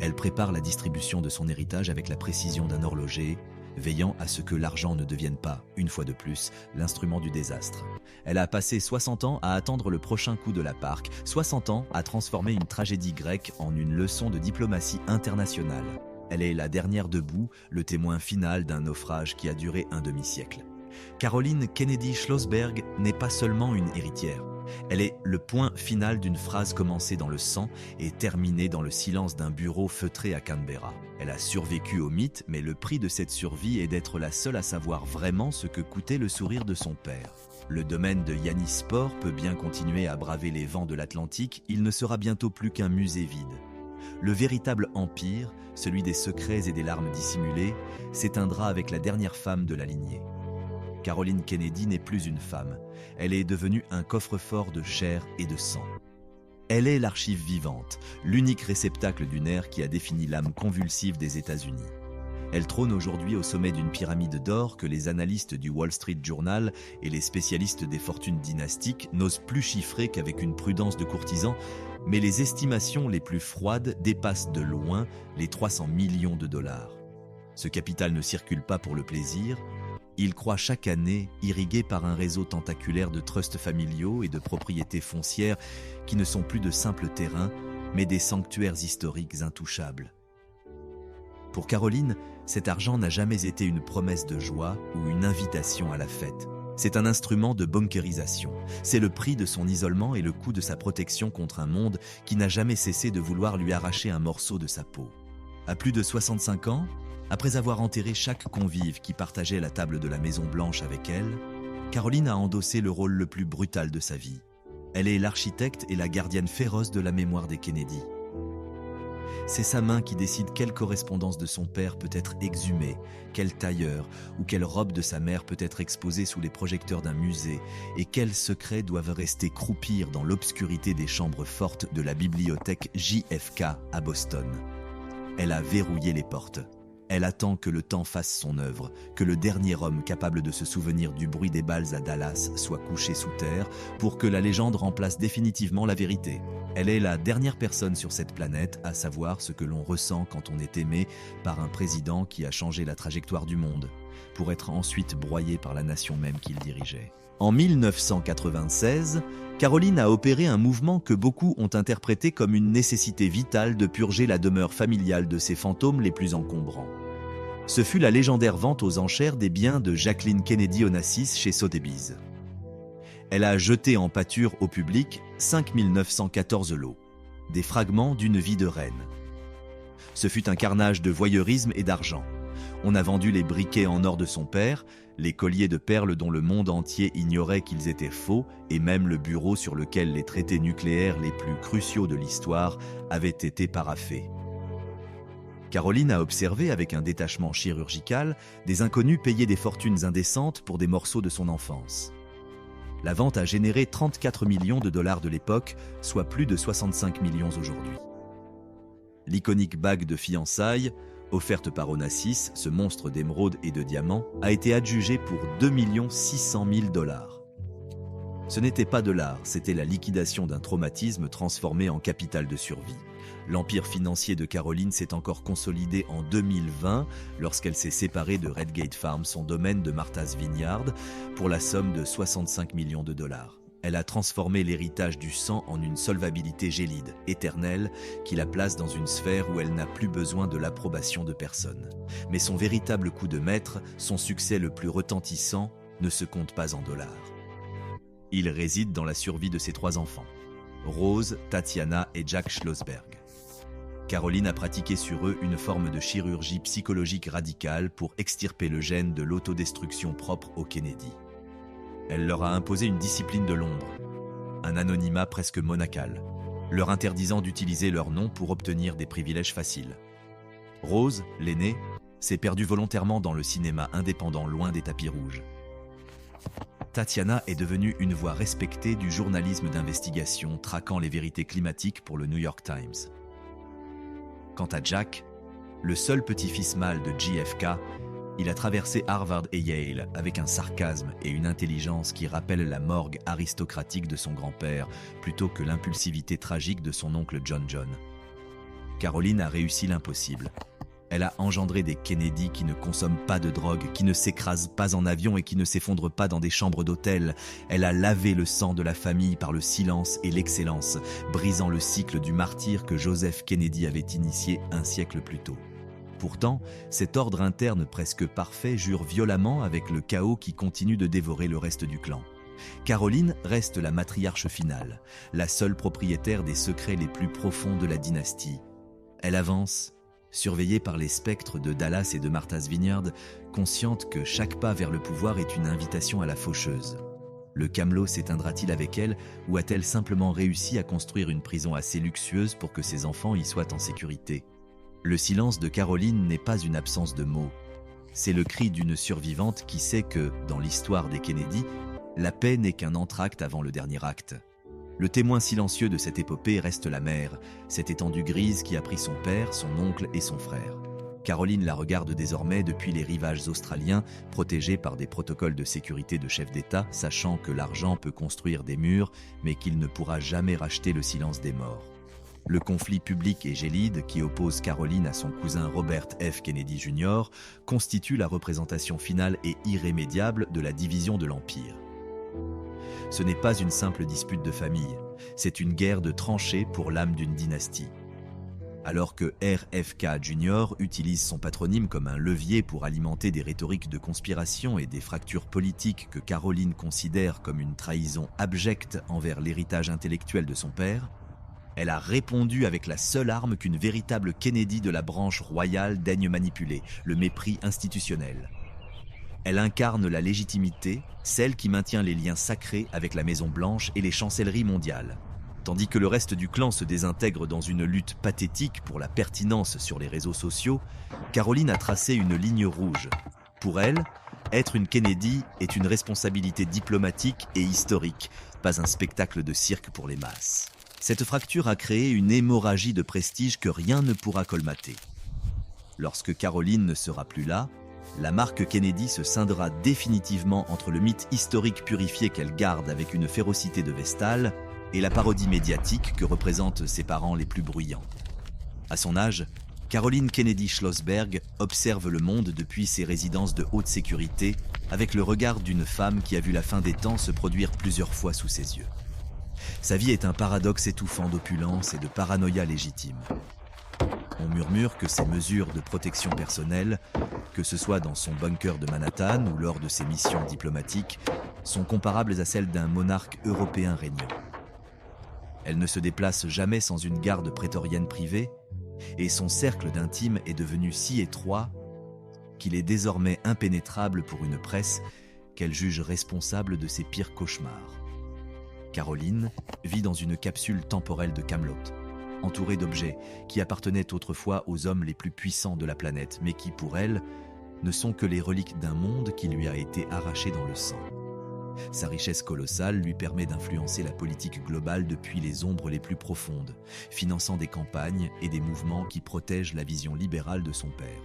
Elle prépare la distribution de son héritage avec la précision d'un horloger, veillant à ce que l'argent ne devienne pas, une fois de plus, l'instrument du désastre. Elle a passé 60 ans à attendre le prochain coup de la parque, 60 ans à transformer une tragédie grecque en une leçon de diplomatie internationale. Elle est la dernière debout, le témoin final d'un naufrage qui a duré un demi-siècle. Caroline Kennedy Schlossberg n'est pas seulement une héritière. Elle est le point final d'une phrase commencée dans le sang et terminée dans le silence d'un bureau feutré à Canberra. Elle a survécu au mythe, mais le prix de cette survie est d'être la seule à savoir vraiment ce que coûtait le sourire de son père. Le domaine de Yannis Sport peut bien continuer à braver les vents de l'Atlantique, il ne sera bientôt plus qu'un musée vide. Le véritable empire, celui des secrets et des larmes dissimulées, s'éteindra avec la dernière femme de la lignée. Caroline Kennedy n'est plus une femme, elle est devenue un coffre-fort de chair et de sang. Elle est l'archive vivante, l'unique réceptacle du nerf qui a défini l'âme convulsive des États-Unis. Elle trône aujourd'hui au sommet d'une pyramide d'or que les analystes du Wall Street Journal et les spécialistes des fortunes dynastiques n'osent plus chiffrer qu'avec une prudence de courtisan, mais les estimations les plus froides dépassent de loin les 300 millions de dollars. Ce capital ne circule pas pour le plaisir, il croît chaque année, irrigué par un réseau tentaculaire de trusts familiaux et de propriétés foncières qui ne sont plus de simples terrains, mais des sanctuaires historiques intouchables. Pour Caroline, cet argent n'a jamais été une promesse de joie ou une invitation à la fête. C'est un instrument de bunkérisation. C'est le prix de son isolement et le coût de sa protection contre un monde qui n'a jamais cessé de vouloir lui arracher un morceau de sa peau. À plus de 65 ans, après avoir enterré chaque convive qui partageait la table de la Maison Blanche avec elle, Caroline a endossé le rôle le plus brutal de sa vie. Elle est l'architecte et la gardienne féroce de la mémoire des Kennedy. C'est sa main qui décide quelle correspondance de son père peut être exhumée, quel tailleur ou quelle robe de sa mère peut être exposée sous les projecteurs d'un musée et quels secrets doivent rester croupir dans l'obscurité des chambres fortes de la bibliothèque JFK à Boston. Elle a verrouillé les portes. Elle attend que le temps fasse son œuvre, que le dernier homme capable de se souvenir du bruit des balles à Dallas soit couché sous terre pour que la légende remplace définitivement la vérité. Elle est la dernière personne sur cette planète à savoir ce que l'on ressent quand on est aimé par un président qui a changé la trajectoire du monde, pour être ensuite broyé par la nation même qu'il dirigeait. En 1996, Caroline a opéré un mouvement que beaucoup ont interprété comme une nécessité vitale de purger la demeure familiale de ses fantômes les plus encombrants. Ce fut la légendaire vente aux enchères des biens de Jacqueline Kennedy Onassis chez Sotheby's. Elle a jeté en pâture au public 5 914 lots, des fragments d'une vie de reine. Ce fut un carnage de voyeurisme et d'argent. On a vendu les briquets en or de son père, les colliers de perles dont le monde entier ignorait qu'ils étaient faux, et même le bureau sur lequel les traités nucléaires les plus cruciaux de l'histoire avaient été paraphés. Caroline a observé avec un détachement chirurgical des inconnus payer des fortunes indécentes pour des morceaux de son enfance. La vente a généré 34 millions de dollars de l'époque, soit plus de 65 millions aujourd'hui. L'iconique bague de fiançailles, offerte par Onassis, ce monstre d'émeraude et de diamants, a été adjugée pour 2 600 000 dollars. Ce n'était pas de l'art, c'était la liquidation d'un traumatisme transformé en capital de survie. L'empire financier de Caroline s'est encore consolidé en 2020 lorsqu'elle s'est séparée de Redgate Farm, son domaine de Martha's Vineyard, pour la somme de 65 millions de dollars. Elle a transformé l'héritage du sang en une solvabilité gélide, éternelle, qui la place dans une sphère où elle n'a plus besoin de l'approbation de personne. Mais son véritable coup de maître, son succès le plus retentissant, ne se compte pas en dollars. Il réside dans la survie de ses 3 enfants, Rose, Tatiana et Jack Schlossberg. Caroline a pratiqué sur eux une forme de chirurgie psychologique radicale pour extirper le gène de l'autodestruction propre aux Kennedy. Elle leur a imposé une discipline de l'ombre, un anonymat presque monacal, leur interdisant d'utiliser leur nom pour obtenir des privilèges faciles. Rose, l'aînée, s'est perdue volontairement dans le cinéma indépendant loin des tapis rouges. Tatiana est devenue une voix respectée du journalisme d'investigation traquant les vérités climatiques pour le New York Times. Quant à Jack, le seul petit-fils mâle de JFK, il a traversé Harvard et Yale avec un sarcasme et une intelligence qui rappellent la morgue aristocratique de son grand-père plutôt que l'impulsivité tragique de son oncle John. Caroline a réussi l'impossible. Elle a engendré des Kennedy qui ne consomment pas de drogue, qui ne s'écrasent pas en avion et qui ne s'effondrent pas dans des chambres d'hôtel. Elle a lavé le sang de la famille par le silence et l'excellence, brisant le cycle du martyre que Joseph Kennedy avait initié un siècle plus tôt. Pourtant, cet ordre interne presque parfait jure violemment avec le chaos qui continue de dévorer le reste du clan. Caroline reste la matriarche finale, la seule propriétaire des secrets les plus profonds de la dynastie. Elle avance, surveillée par les spectres de Dallas et de Martha's Vineyard, consciente que chaque pas vers le pouvoir est une invitation à la faucheuse. Le Camelot s'éteindra-t-il avec elle ou a-t-elle simplement réussi à construire une prison assez luxueuse pour que ses enfants y soient en sécurité ? Le silence de Caroline n'est pas une absence de mots. C'est le cri d'une survivante qui sait que, dans l'histoire des Kennedy, la paix n'est qu'un entracte avant le dernier acte. Le témoin silencieux de cette épopée reste la mère, cette étendue grise qui a pris son père, son oncle et son frère. Caroline la regarde désormais depuis les rivages australiens, protégée par des protocoles de sécurité de chef d'État, sachant que l'argent peut construire des murs, mais qu'il ne pourra jamais racheter le silence des morts. Le conflit public et gélide qui oppose Caroline à son cousin Robert F. Kennedy Jr. constitue la représentation finale et irrémédiable de la division de l'Empire. Ce n'est pas une simple dispute de famille, c'est une guerre de tranchées pour l'âme d'une dynastie. Alors que RFK Jr. utilise son patronyme comme un levier pour alimenter des rhétoriques de conspiration et des fractures politiques que Caroline considère comme une trahison abjecte envers l'héritage intellectuel de son père, elle a répondu avec la seule arme qu'une véritable Kennedy de la branche royale daigne manipuler, le mépris institutionnel. Elle incarne la légitimité, celle qui maintient les liens sacrés avec la Maison-Blanche et les chancelleries mondiales. Tandis que le reste du clan se désintègre dans une lutte pathétique pour la pertinence sur les réseaux sociaux, Caroline a tracé une ligne rouge. Pour elle, être une Kennedy est une responsabilité diplomatique et historique, pas un spectacle de cirque pour les masses. Cette fracture a créé une hémorragie de prestige que rien ne pourra colmater. Lorsque Caroline ne sera plus là, la marque Kennedy se scindera définitivement entre le mythe historique purifié qu'elle garde avec une férocité de Vestale et la parodie médiatique que représentent ses parents les plus bruyants. À son âge, Caroline Kennedy Schlossberg observe le monde depuis ses résidences de haute sécurité avec le regard d'une femme qui a vu la fin des temps se produire plusieurs fois sous ses yeux. Sa vie est un paradoxe étouffant d'opulence et de paranoïa légitime. On murmure que ses mesures de protection personnelle, que ce soit dans son bunker de Manhattan ou lors de ses missions diplomatiques, sont comparables à celles d'un monarque européen régnant. Elle ne se déplace jamais sans une garde prétorienne privée, et son cercle d'intimes est devenu si étroit qu'il est désormais impénétrable pour une presse qu'elle juge responsable de ses pires cauchemars. Caroline vit dans une capsule temporelle de Camelot. entourée d'objets qui appartenaient autrefois aux hommes les plus puissants de la planète, mais qui, pour elle, ne sont que les reliques d'un monde qui lui a été arraché dans le sang. Sa richesse colossale lui permet d'influencer la politique globale depuis les ombres les plus profondes, finançant des campagnes et des mouvements qui protègent la vision libérale de son père.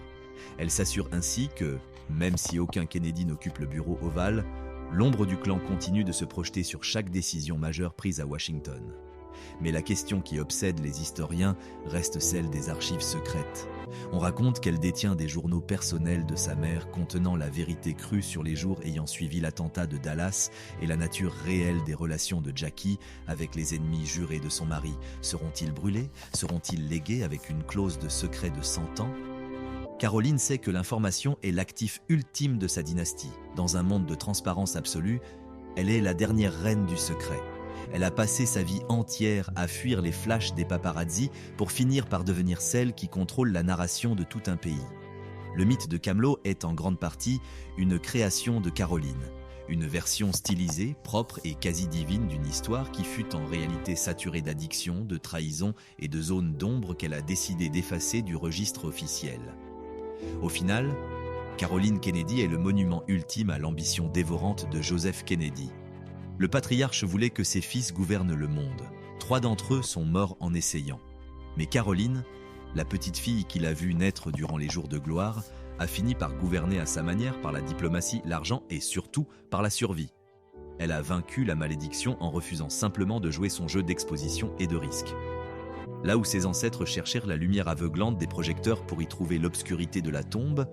Elle s'assure ainsi que, même si aucun Kennedy n'occupe le bureau ovale, l'ombre du clan continue de se projeter sur chaque décision majeure prise à Washington. Mais la question qui obsède les historiens reste celle des archives secrètes. On raconte qu'elle détient des journaux personnels de sa mère contenant la vérité crue sur les jours ayant suivi l'attentat de Dallas et la nature réelle des relations de Jackie avec les ennemis jurés de son mari. Seront-ils brûlés? Seront-ils légués avec une clause de secret de 100 ans? Caroline sait que l'information est l'actif ultime de sa dynastie. Dans un monde de transparence absolue, elle est la dernière reine du secret. Elle a passé sa vie entière à fuir les flashs des paparazzi pour finir par devenir celle qui contrôle la narration de tout un pays. Le mythe de Camelot est en grande partie une création de Caroline, une version stylisée, propre et quasi divine d'une histoire qui fut en réalité saturée d'addiction, de trahison et de zones d'ombre qu'elle a décidé d'effacer du registre officiel. Au final, Caroline Kennedy est le monument ultime à l'ambition dévorante de Joseph Kennedy. Le patriarche voulait que ses fils gouvernent le monde. 3 d'entre eux sont morts en essayant. Mais Caroline, la petite fille qu'il a vue naître durant les jours de gloire, a fini par gouverner à sa manière par la diplomatie, l'argent et surtout par la survie. Elle a vaincu la malédiction en refusant simplement de jouer son jeu d'exposition et de risque. Là où ses ancêtres cherchèrent la lumière aveuglante des projecteurs pour y trouver l'obscurité de la tombe,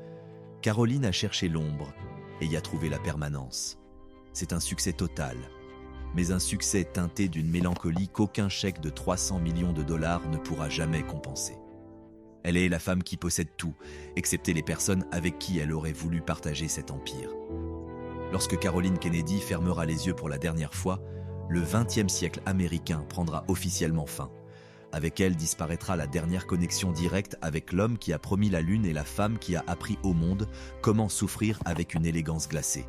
Caroline a cherché l'ombre et y a trouvé la permanence. C'est un succès total, mais un succès teinté d'une mélancolie qu'aucun chèque de 300 millions de dollars ne pourra jamais compenser. Elle est la femme qui possède tout, excepté les personnes avec qui elle aurait voulu partager cet empire. Lorsque Caroline Kennedy fermera les yeux pour la dernière fois, le XXe siècle américain prendra officiellement fin. Avec elle disparaîtra la dernière connexion directe avec l'homme qui a promis la lune et la femme qui a appris au monde comment souffrir avec une élégance glacée.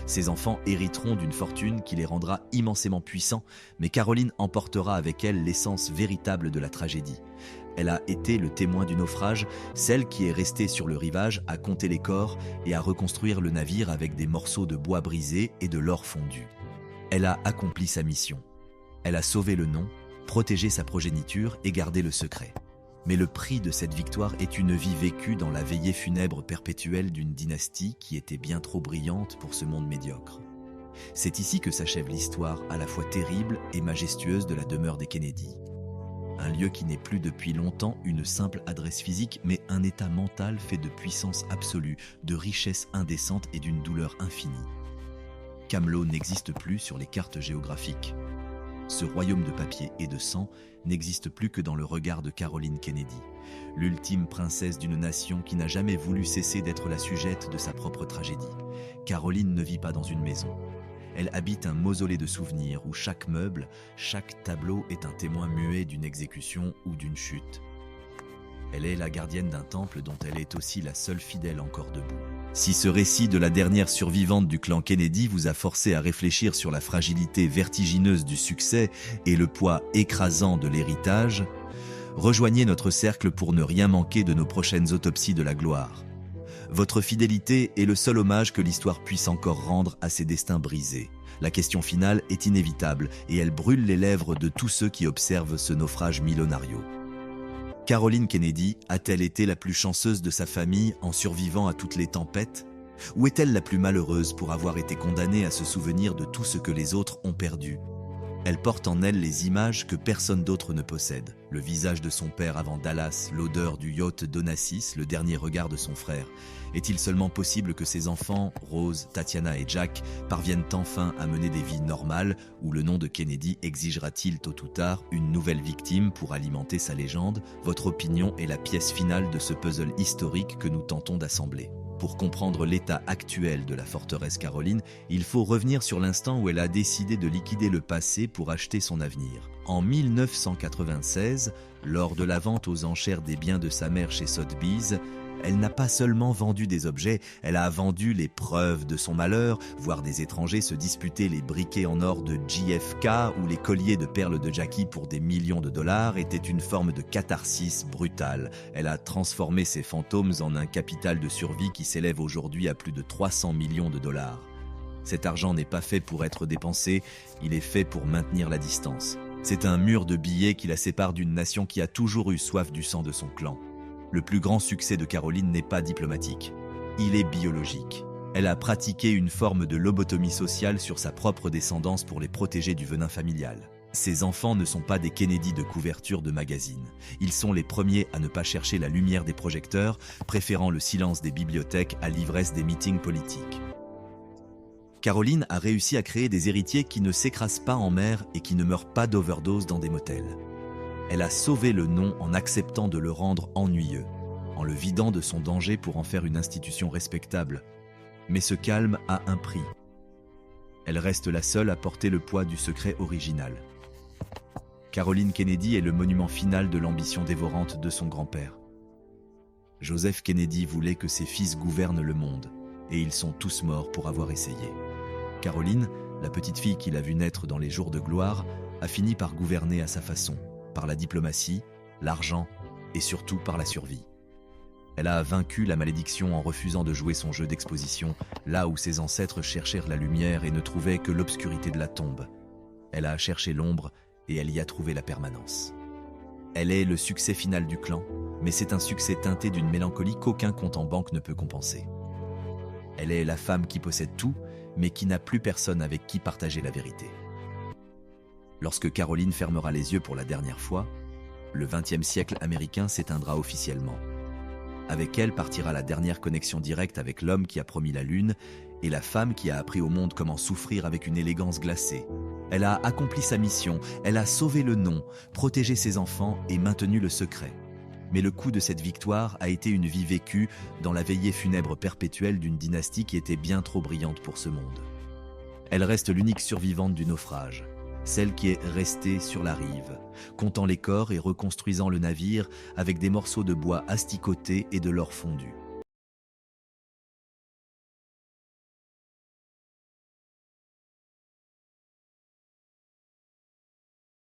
Ses enfants hériteront d'une fortune qui les rendra immensément puissants, mais Caroline emportera avec elle l'essence véritable de la tragédie. Elle a été le témoin du naufrage, celle qui est restée sur le rivage à compter les corps et à reconstruire le navire avec des morceaux de bois brisés et de l'or fondu. Elle a accompli sa mission. Elle a sauvé le nom, protégé sa progéniture et gardé le secret. Mais le prix de cette victoire est une vie vécue dans la veillée funèbre perpétuelle d'une dynastie qui était bien trop brillante pour ce monde médiocre. C'est ici que s'achève l'histoire à la fois terrible et majestueuse de la demeure des Kennedy. Un lieu qui n'est plus depuis longtemps une simple adresse physique, mais un état mental fait de puissance absolue, de richesse indécente et d'une douleur infinie. Camelot n'existe plus sur les cartes géographiques. Ce royaume de papier et de sang n'existe plus que dans le regard de Caroline Kennedy, l'ultime princesse d'une nation qui n'a jamais voulu cesser d'être la sujette de sa propre tragédie. Caroline ne vit pas dans une maison. Elle habite un mausolée de souvenirs où chaque meuble, chaque tableau est un témoin muet d'une exécution ou d'une chute. Elle est la gardienne d'un temple dont elle est aussi la seule fidèle encore debout. Si ce récit de la dernière survivante du clan Kennedy vous a forcé à réfléchir sur la fragilité vertigineuse du succès et le poids écrasant de l'héritage, rejoignez notre cercle pour ne rien manquer de nos prochaines autopsies de la gloire. Votre fidélité est le seul hommage que l'histoire puisse encore rendre à ses destins brisés. La question finale est inévitable et elle brûle les lèvres de tous ceux qui observent ce naufrage millénario. Caroline Kennedy a-t-elle été la plus chanceuse de sa famille en survivant à toutes les tempêtes? Ou est-elle la plus malheureuse pour avoir été condamnée à se souvenir de tout ce que les autres ont perdu? Elle porte en elle les images que personne d'autre ne possède. Le visage de son père avant Dallas, l'odeur du yacht d'Onassis, le dernier regard de son frère. Est-il seulement possible que ses enfants, Rose, Tatiana et Jack, parviennent enfin à mener des vies normales où le nom de Kennedy exigera-t-il tôt ou tard une nouvelle victime pour alimenter sa légende? Votre opinion est la pièce finale de ce puzzle historique que nous tentons d'assembler. Pour comprendre l'état actuel de la forteresse Caroline, il faut revenir sur l'instant où elle a décidé de liquider le passé pour acheter son avenir. En 1996, lors de la vente aux enchères des biens de sa mère chez Sotheby's, Elle n'a pas seulement vendu des objets, elle a vendu les preuves de son malheur, voir des étrangers se disputer les briquets en or de JFK ou les colliers de perles de Jackie pour des millions de dollars était une forme de catharsis brutale. Elle a transformé ses fantômes en un capital de survie qui s'élève aujourd'hui à plus de 300 millions de dollars. Cet argent n'est pas fait pour être dépensé, il est fait pour maintenir la distance. C'est un mur de billets qui la sépare d'une nation qui a toujours eu soif du sang de son clan. Le plus grand succès de Caroline n'est pas diplomatique, il est biologique. Elle a pratiqué une forme de lobotomie sociale sur sa propre descendance pour les protéger du venin familial. Ces enfants ne sont pas des Kennedy de couverture de magazines. Ils sont les premiers à ne pas chercher la lumière des projecteurs, préférant le silence des bibliothèques à l'ivresse des meetings politiques. Caroline a réussi à créer des héritiers qui ne s'écrasent pas en mer et qui ne meurent pas d'overdose dans des motels. Elle a sauvé le nom en acceptant de le rendre ennuyeux, en le vidant de son danger pour en faire une institution respectable. Mais ce calme a un prix. Elle reste la seule à porter le poids du secret original. Caroline Kennedy est le monument final de l'ambition dévorante de son grand-père. Joseph Kennedy voulait que ses fils gouvernent le monde, et ils sont tous morts pour avoir essayé. Caroline, la petite fille qu'il a vue naître dans les jours de gloire, a fini par gouverner à sa façon, par la diplomatie, l'argent et surtout par la survie. Elle a vaincu la malédiction en refusant de jouer son jeu d'exposition, là où ses ancêtres cherchèrent la lumière et ne trouvaient que l'obscurité de la tombe. Elle a cherché l'ombre et elle y a trouvé la permanence. Elle est le succès final du clan, mais c'est un succès teinté d'une mélancolie qu'aucun compte en banque ne peut compenser. Elle est la femme qui possède tout, mais qui n'a plus personne avec qui partager la vérité. Lorsque Caroline fermera les yeux pour la dernière fois, le XXe siècle américain s'éteindra officiellement. Avec elle partira la dernière connexion directe avec l'homme qui a promis la lune et la femme qui a appris au monde comment souffrir avec une élégance glacée. Elle a accompli sa mission, elle a sauvé le nom, protégé ses enfants et maintenu le secret. Mais le coût de cette victoire a été une vie vécue dans la veillée funèbre perpétuelle d'une dynastie qui était bien trop brillante pour ce monde. Elle reste l'unique survivante du naufrage, celle qui est restée sur la rive, comptant les corps et reconstruisant le navire avec des morceaux de bois asticotés et de l'or fondu.